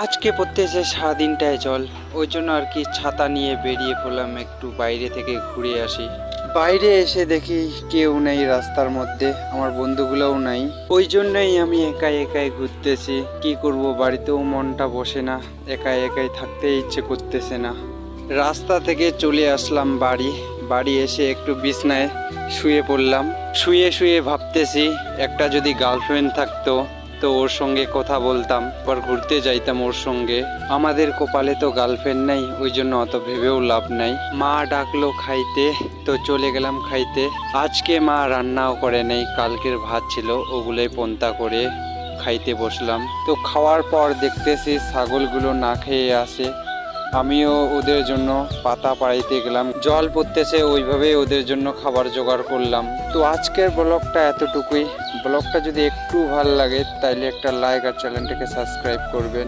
আজকে পড়তেছে সারাদিনটায় জল, ওই জন্য আর কি ছাতা নিয়ে বেরিয়ে পড়লাম একটু বাইরে থেকে ঘুরে আসি। বাইরে এসে দেখি কেউ নেই রাস্তার মধ্যে, আমার বন্ধুগুলোও নাই, ওই জন্যই আমি একাই একাই ঘুরতেছি। কি করব, বাড়িতেও মনটা বসে না, একাই একাই থাকতে ইচ্ছে করতেছে না। রাস্তা থেকে চলে আসলাম বাড়ি। বাড়ি এসে একটু বিছনায় শুয়ে পড়লাম। শুয়ে শুয়ে ভাবতেছি একটা যদি গার্লফ্রেন্ড থাকতো তো ওর সঙ্গে কথা বলতাম, আবার ঘুরতে যাইতাম ওর সঙ্গে। আমাদের কপালে তো গার্লফ্রেন্ড নাই, ওই জন্য অত ভেবেও লাভ নাই। মা ডাকলো খাইতে, তো চলে গেলাম খাইতে। আজকে মা রান্নাও করে নেই, কালকের ভাত ছিল ওগুলোই পন্তা করে খাইতে বসলাম। তো খাওয়ার পর দেখতেছি ছাগলগুলো না খেয়ে আসে, আমিও ওদের জন্য পাতা পাড়াইতে গেলাম। জল পড়তেছে, ওইভাবে ওদের জন্য খাবার জোগাড় করলাম। তো আজকের ব্লগটা এতটুকুই। ব্লগটা যদি একটু ভালো লাগে তাইলে একটা লাইক আর চ্যানেলটাকে সাবস্ক্রাইব করবেন।